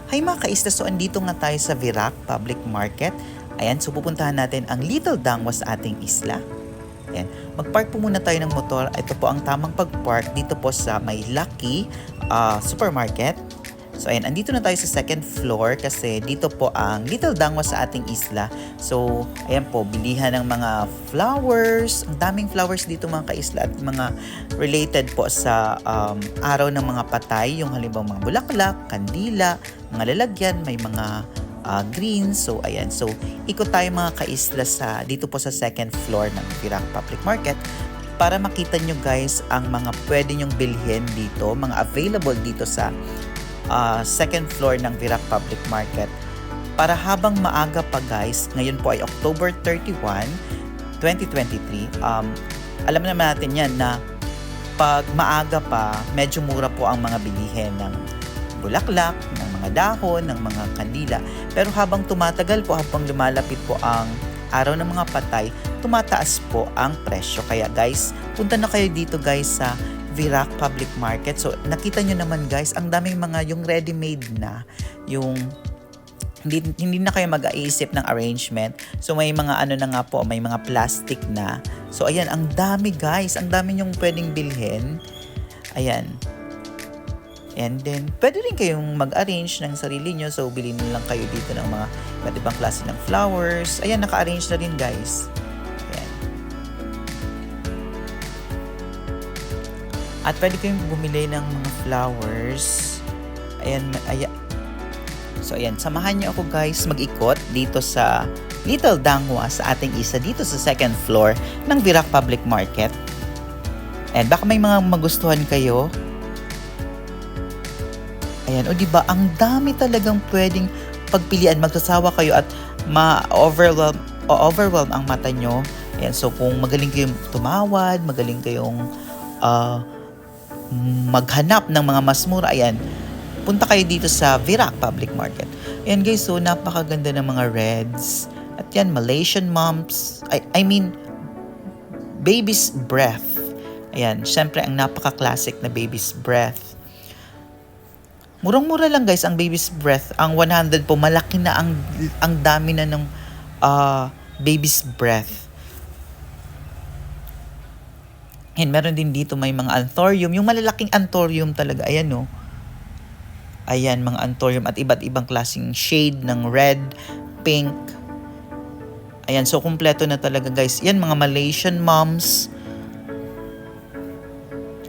Hi mga kaista, so andito nga tayo sa Virac Public Market. Ayan, so pupuntahan natin ang Little Dangwa sa ating isla. Ayan, mag-park po muna tayo ng motor. Ito po ang tamang pag-park dito po sa may Lucky Supermarket. So ayan, andito na tayo sa second floor kasi dito po ang Little Dangwa sa ating isla. So ayan po, bilihan ng mga flowers. Ang daming flowers dito mga kaisla at mga related po sa araw ng mga patay. Yung halimbawa mga bulaklak, kandila, mga lalagyan, may mga greens. So ayan, so ikot tayo mga kaisla dito po sa second floor ng Virac Public Market para makita nyo guys ang mga pwede nyong bilhin dito, mga available dito sa second floor ng Virac Public Market. Para habang maaga pa guys, ngayon po ay October 31, 2023. Alam naman natin yan na pag maaga pa, medyo mura po ang mga bilihin ng bulaklak, ng mga dahon, ng mga kandila. Pero habang tumatagal po, habang lumalapit po ang araw ng mga patay, tumataas po ang presyo. Kaya guys, punta na kayo dito guys sa Virac Public Market. So nakita nyo naman guys, ang daming mga yung ready-made na, yung hindi na kayo mag-aisip ng arrangement. So may mga ano na nga po, may mga plastic na. So ayan, ang dami guys, ang dami yung pwedeng bilhin. Ayan. And then, pwede rin kayong mag-arrange ng sarili nyo. So bilhin lang kayo dito ng mga iba't ibang klase ng flowers. Ayan, naka-arrange na rin guys. At pwede kayong bumili ng mga flowers. Ayan. So ayan, samahan niyo ako guys mag-ikot dito sa Little Dangwa sa ating isa dito sa second floor ng Virac Public Market. And baka may mga magustuhan kayo. Ayan, o diba, ang dami talagang pwedeng pagpilian. Magsasawa kayo at ma-overwhelm ang mata nyo. Ayan, so kung magaling kayong tumawad, magaling kayong maghanap ng mga mas mura, ayan, punta kayo dito sa Virac Public Market. Ayan guys, so napakaganda ng mga reds. At yan, Malaysian mumps. I mean, baby's breath. Ayan, syempre ang napaka-classic na baby's breath. Murang-mura lang guys ang baby's breath. Ang 100 po, malaki na ang dami na ng baby's breath. And meron din dito may mga anthurium. Yung malalaking anthurium talaga. Ayan no. Ayan, mga anthurium at iba't ibang klaseng shade ng red, pink. Ayan, so kumpleto na talaga guys. Yan, mga Malaysian mums.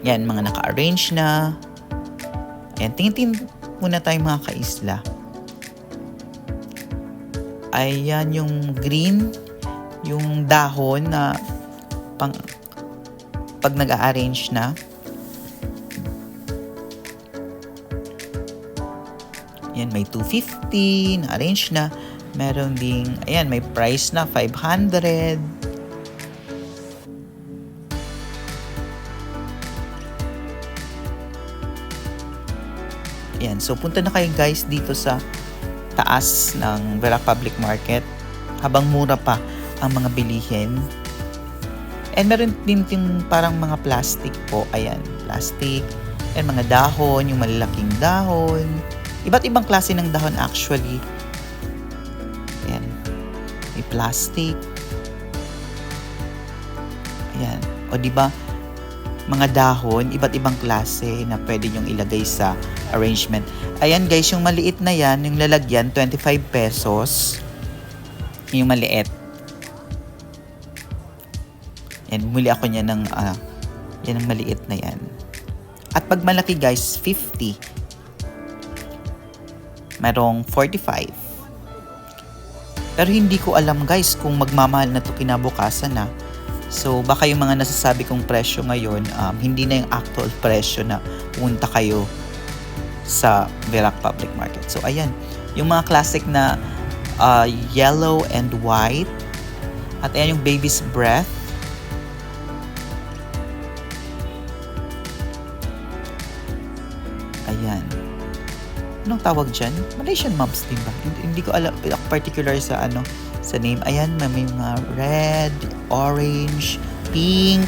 Yan, mga naka-arrange na. Ayan, tingin-tingin muna tayo mga kaisla. Ayan, yung green. Yung dahon na pag nag-a-arrange na. Ayan, may 250 na-arrange na. Meron ding, ayan, may price na 500. Ayan, so punta na kayo guys dito sa taas ng Virac Public Market habang mura pa ang mga bilihin. And meron din yung parang mga plastic po. Ayan, plastic. And mga dahon, yung malalaking dahon. Iba't ibang klase ng dahon actually. Ayan. May plastic. Ayan. O diba, mga dahon, iba't ibang klase na pwede nyong ilagay sa arrangement. Ayan guys, yung maliit na yan, yung lalagyan, 25 pesos. Yung maliit. Yan, bumili ako niya ng, yan ang maliit na yan. At pag malaki guys, 50. Merong 45. Pero hindi ko alam guys kung magmamahal na to kinabukasan na. So baka yung mga nasasabi kong presyo ngayon, hindi na yung actual presyo na pumunta kayo sa Virac Public Market. So ayan, yung mga classic na yellow and white. At ayan yung baby's breath. Ayan. Anong tawag dyan? Malaysian mums din ba? Hindi ko alam particular sa sa name. Ayan, may mga red, orange, pink.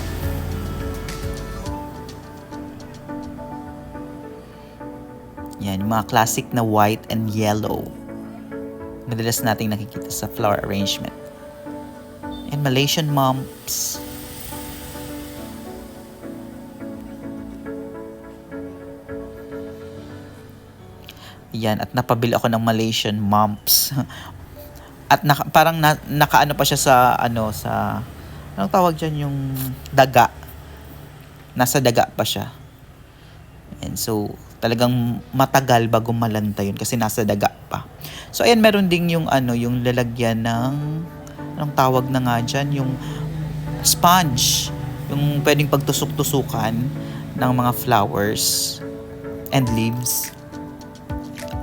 Yan, yung mga classic na white and yellow. Madalas nating nakikita sa flower arrangement. And Malaysian mumps. Yan, at napabili ako ng Malaysian mumps. At parang nakaano pa siya sa anong tawag dyan, yung daga. Nasa daga pa siya. And so, talagang matagal bago malanta yun kasi nasa daga pa. So, ayan, meron ding yung yung lalagyan ng, anong tawag na nga dyan, yung sponge. Yung pwedeng pagtusok-tusukan ng mga flowers and leaves.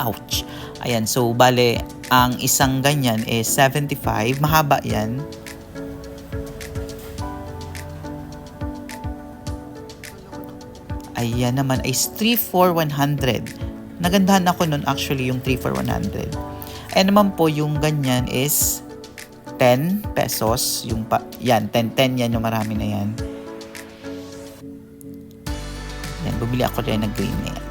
Ouch. Ayan, so bale, ang isang ganyan is 75. Mahaba yan. Ayan naman is 3 for 100. Nagandahan ako nun actually yung 3 for 100. Ayan naman po yung ganyan is 10 pesos. Yan, 10 yan yung marami na yan. Yan, bumili ako rin ng green na yan.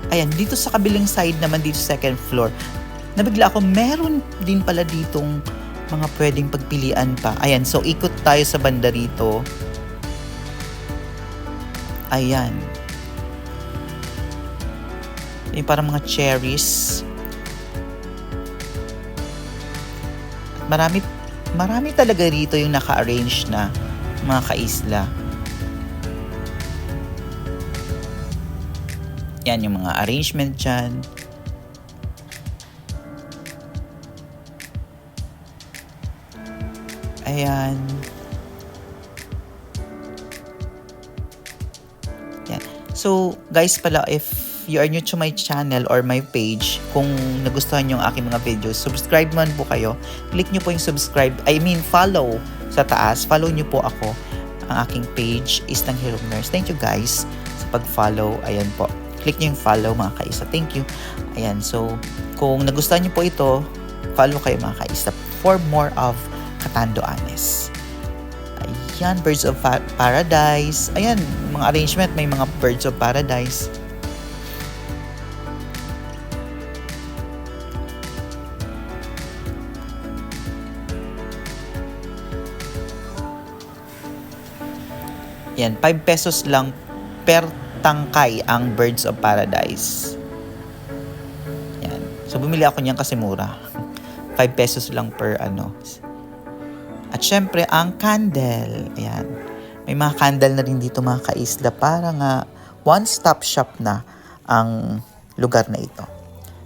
Ayan, dito sa kabilang side naman, dito second floor, nabigla ako, meron din pala ditong mga pwedeng pagpilian pa. Ayan, so ikot tayo sa banda rito. Ayan. Yung parang mga cherries. Marami talaga rito yung naka-arrange na mga kaisla. Yan yung mga arrangement dyan. Ayan. Yan. So, guys pala, if you are new to my channel or my page, kung nagustuhan nyo ang aking mga videos, subscribe man po kayo. Click nyo po yung follow sa taas. Follow nyo po ako. Ang aking page is ng Hero Nurse. Thank you guys sa pag-follow. Ayan po. Click nyo yung follow mga kaisa. Thank you. Ayan, so kung nagustuhan nyo po ito, follow kayo mga kaisa for more of Catanduanes. Ayan, Birds of Paradise. Ayan, mga arrangement, may mga Birds of Paradise. Yan, 5 pesos lang per tangkay ang Birds of Paradise. Yan. So, bumili ako niyan kasi mura. 5 pesos lang per At syempre, ang candle. Ayan. May mga candle na rin dito mga kaisla. Para nga one-stop shop na ang lugar na ito.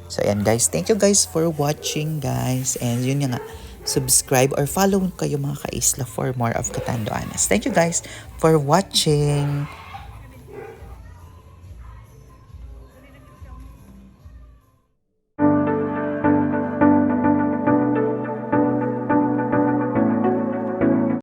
So, ayan guys. Thank you guys for watching guys. And yun nga, subscribe or follow kayo mga kaisla for more of Catanduanes. Thank you guys for watching.